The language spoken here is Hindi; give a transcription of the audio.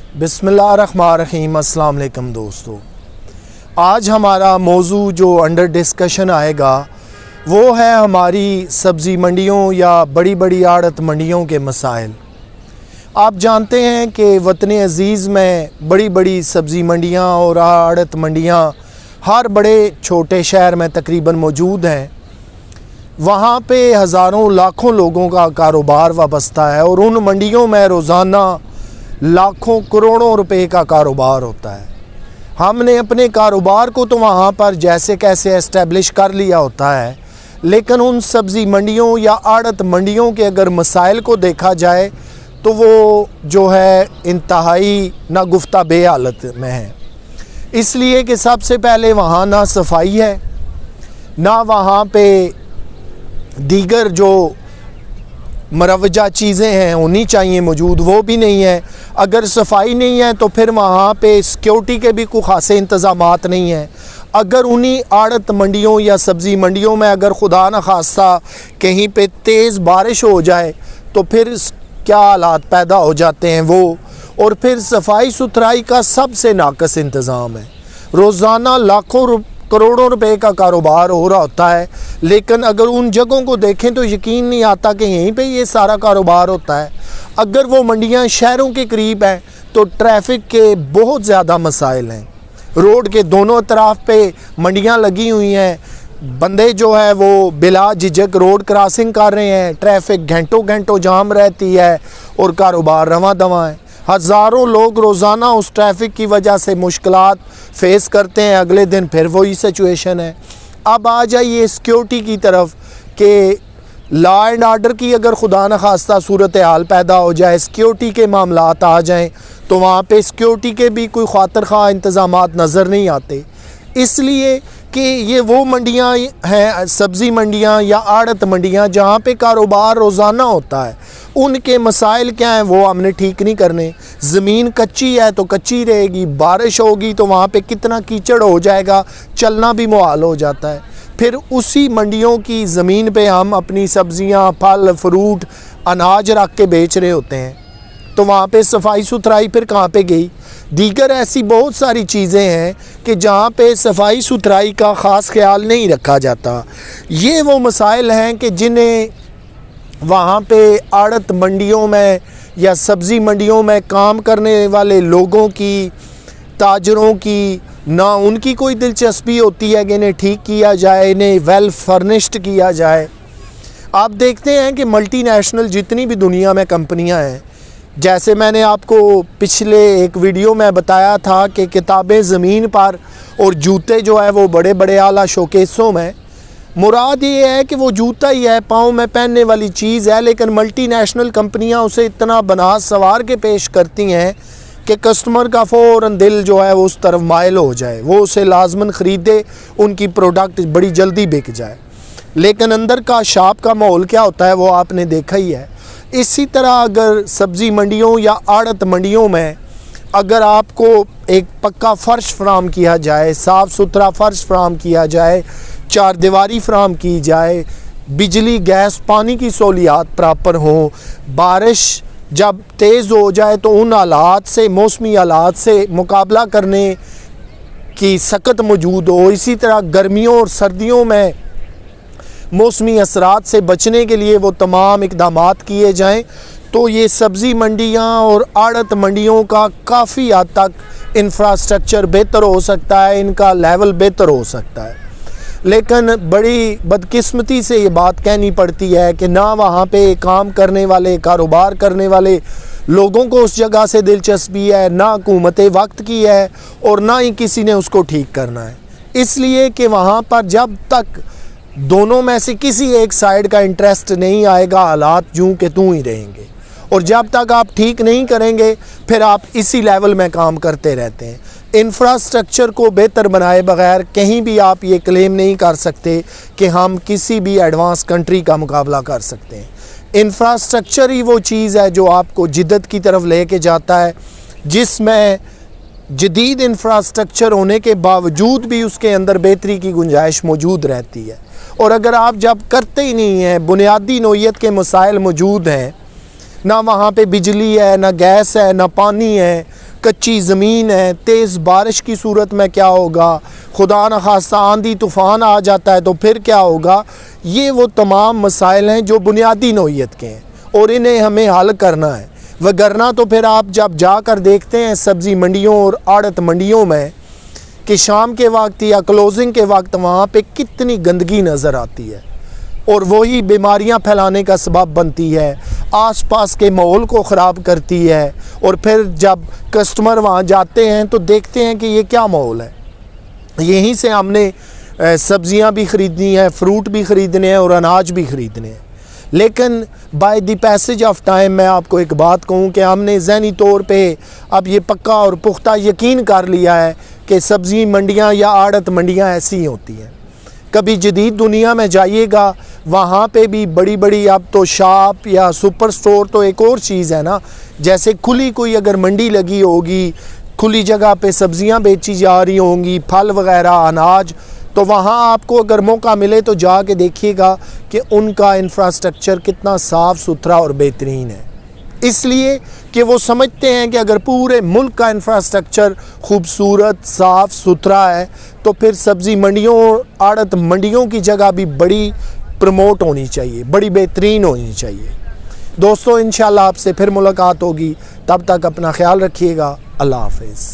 बिस्मिल्लाहिर्रहमानिर्रहीम। अस्सलाम वालेकुम दोस्तों, आज हमारा मौजू जो अंडर डिस्कशन आएगा वो है हमारी सब्ज़ी मंडियों या बड़ी बड़ी आड़त मंडियों के मसाइल। आप जानते हैं कि वतन अज़ीज़ में बड़ी बड़ी सब्ज़ी मंडियां और आड़त मंडियां हर बड़े छोटे शहर में तकरीबन मौजूद हैं। वहाँ पे हज़ारों लाखों लोगों का कारोबार वाबस्ता है और उन मंडियों में रोज़ाना लाखों करोड़ों रुपए का कारोबार होता है। हमने अपने कारोबार को तो वहाँ पर जैसे कैसे इस्टेब्लिश कर लिया होता है, लेकिन उन सब्ज़ी मंडियों या आड़त मंडियों के अगर मसाइल को देखा जाए तो वो जो है इंतहाई नागुफ्ता बे हालत में है। इसलिए कि सबसे पहले वहाँ ना सफाई है, ना वहाँ पे दीगर जो मरवजा चीज़ें हैं होनी चाहिए मौजूद, वो भी नहीं है। अगर सफाई नहीं है तो फिर वहाँ पे सिक्योरिटी के भी कोई ख़ासे इंतज़ामात नहीं हैं। अगर उन्हीं आड़त मंडियों या सब्ज़ी मंडियों में अगर खुदा न खास्ता कहीं पे तेज़ बारिश हो जाए तो फिर क्या हालात पैदा हो जाते हैं वो। और फिर सफाई सुथराई का सबसे नाकस इंतज़ाम है। रोज़ाना लाखों करोड़ों रुपए का कारोबार हो रहा होता है, लेकिन अगर उन जगहों को देखें तो यकीन नहीं आता कि यहीं पे ये सारा कारोबार होता है। अगर वो मंडियां शहरों के करीब हैं तो ट्रैफिक के बहुत ज़्यादा मसाइल हैं। रोड के दोनों तरफ पे मंडियां लगी हुई हैं, बंदे जो है वो बिला झिझक रोड क्रॉसिंग कर रहे हैं, ट्रैफिक घंटों घंटों जाम रहती है और कारोबार रवां दवां है। हज़ारों लोग रोज़ाना उस ट्रैफिक की वजह से मुश्किलात फेस करते हैं, अगले दिन फिर वही सिचुएशन है। अब आ जाइए सिक्योरिटी की तरफ कि लॉ एंड आर्डर की अगर खुदा न खास्ता सूरत हाल पैदा हो जाए, सिक्योरिटी के मामलात आ जाएं तो वहाँ पे सिक्योरिटी के भी कोई खातिर खा इंतज़ामात नज़र नहीं आते। इसलिए कि ये वो मंडियाँ हैं, सब्ज़ी मंडियाँ या आड़त मंडियाँ जहाँ पे कारोबार रोज़ाना होता है, उनके मसाइल क्या हैं वो हमने ठीक नहीं करने। ज़मीन कच्ची है तो कच्ची रहेगी, बारिश होगी तो वहाँ पे कितना कीचड़ हो जाएगा, चलना भी मुहाल हो जाता है। फिर उसी मंडियों की ज़मीन पे हम अपनी सब्ज़ियाँ, फल, फ्रूट, अनाज रख के बेच रहे होते हैं, तो वहाँ पे सफाई सुथराई फिर कहाँ पे गई। दीगर ऐसी बहुत सारी चीज़ें हैं कि जहाँ पे सफाई सुथराई का ख़ास ख्याल नहीं रखा जाता। ये वो मसाइल हैं कि जिन्हें वहाँ पे आड़त मंडियों में या सब्ज़ी मंडियों में काम करने वाले लोगों की, ताजरों की, ना उनकी कोई दिलचस्पी होती है कि इन्हें ठीक किया जाए, इन्हें वेल फर्निश्ड किया जाए। आप देखते हैं कि मल्टीनेशनल जितनी भी दुनिया में कंपनियां हैं, जैसे मैंने आपको पिछले एक वीडियो में बताया था कि किताबें ज़मीन पर और जूते जो है वो बड़े बड़े आला शोकेसों में, मुराद ये है कि वो जूता ही है, पाँव में पहनने वाली चीज़ है, लेकिन मल्टीनेशनल कंपनियां उसे इतना बना सवार के पेश करती हैं कि कस्टमर का फ़ौरन दिल जो है वो उस तरफ माइल हो जाए, वो उसे लाजमन ख़रीदे, उनकी प्रोडक्ट बड़ी जल्दी बिक जाए। लेकिन अंदर का शॉप का माहौल क्या होता है वो आपने देखा ही है। इसी तरह अगर सब्ज़ी मंडियों या आड़त मंडियों में अगर आपको एक पक्का फ़र्श फराम किया जाए, साफ़ सुथरा फ़र्श फराम किया जाए, चार दीवारी फराम की जाए, बिजली, गैस, पानी की सहूलियात प्रॉपर हों, बारिश जब तेज़ हो जाए तो उन हालात से, मौसमी हालात से मुकाबला करने की सकत मौजूद हो, इसी तरह गर्मियों और सर्दियों में मौसमी असरात से बचने के लिए वो तमाम इक़दामात किए जाएं, तो ये सब्ज़ी मंडियां और आड़त मंडियों का काफ़ी हद तक इंफ्रास्ट्रक्चर बेहतर हो सकता है, इनका लेवल बेहतर हो सकता है। लेकिन बड़ी बदकिस्मती से ये बात कहनी पड़ती है कि ना वहाँ पे काम करने वाले, कारोबार करने वाले लोगों को उस जगह से दिलचस्पी है, ना हुकूमत वक्त की है और ना ही किसी ने उसको ठीक करना है। इसलिए कि वहाँ पर जब तक दोनों में से किसी एक साइड का इंटरेस्ट नहीं आएगा, हालात यूं के तूं ही रहेंगे। और जब तक आप ठीक नहीं करेंगे फिर आप इसी लेवल में काम करते रहते हैं। इंफ्रास्ट्रक्चर को बेहतर बनाए बगैर कहीं भी आप ये क्लेम नहीं कर सकते कि हम किसी भी एडवांस कंट्री का मुकाबला कर सकते हैं। इंफ्रास्ट्रक्चर ही वो चीज़ है जो आपको जिद्दत की तरफ लेके जाता है, जिसमें जदीद इंफ्रास्ट्रक्चर होने के बावजूद भी उसके अंदर बेहतरी की गुंजाइश मौजूद रहती है। और अगर आप जब करते ही नहीं हैं, बुनियादी नौइयत के मसाइल मौजूद हैं, ना वहाँ पे बिजली है, ना गैस है, ना पानी है, कच्ची ज़मीन है, तेज़ बारिश की सूरत में क्या होगा, खुदा न खास्ता आंधी तूफ़ान आ जाता है तो फिर क्या होगा। ये वो तमाम मसाइल हैं जो बुनियादी नौइयत के हैं और इन्हें हमें हल करना है। वगरना तो फिर आप जब जाकर देखते हैं सब्ज़ी मंडियों और आड़त मंडियों में कि शाम के वक्त या क्लोजिंग के वक्त वहाँ पे कितनी गंदगी नज़र आती है और वही बीमारियाँ फैलाने का सबब बनती है, आसपास के माहौल को ख़राब करती है। और फिर जब कस्टमर वहाँ जाते हैं तो देखते हैं कि ये क्या माहौल है। यहीं से हमने सब्ज़ियाँ भी ख़रीदनी है, फ्रूट भी ख़रीदने हैं और अनाज भी ख़रीदने हैं। लेकिन by the passage of time मैं आपको एक बात कहूँ कि हमने ज़हनी तौर पे अब ये पक्का और पुख्ता यकीन कर लिया है कि सब्ज़ी मंडियाँ या आड़त मंडियाँ ऐसी ही होती हैं। कभी जदीद दुनिया में जाइएगा, वहाँ पे भी बड़ी बड़ी अब तो शॉप या सुपर स्टोर तो एक और चीज़ है ना। जैसे खुली कोई अगर मंडी लगी होगी, खुली जगह पे सब्ज़ियाँ बेची जा रही होंगी, फल वगैरह, अनाज, तो वहाँ आपको अगर मौका मिले तो जाके देखिएगा कि उनका इंफ्रास्ट्रक्चर कितना साफ़ सुथरा और बेहतरीन है। इसलिए कि वो समझते हैं कि अगर पूरे मुल्क का इंफ्रास्ट्रक्चर खूबसूरत साफ़ सुथरा है तो फिर सब्ज़ी मंडियों और आड़त मंडियों की जगह भी बड़ी प्रमोट होनी चाहिए, बड़ी बेहतरीन होनी चाहिए। दोस्तों, इंशाल्लाह आपसे फिर मुलाकात होगी। तब तक अपना ख्याल रखिएगा। अल्लाह हाफ़िज़।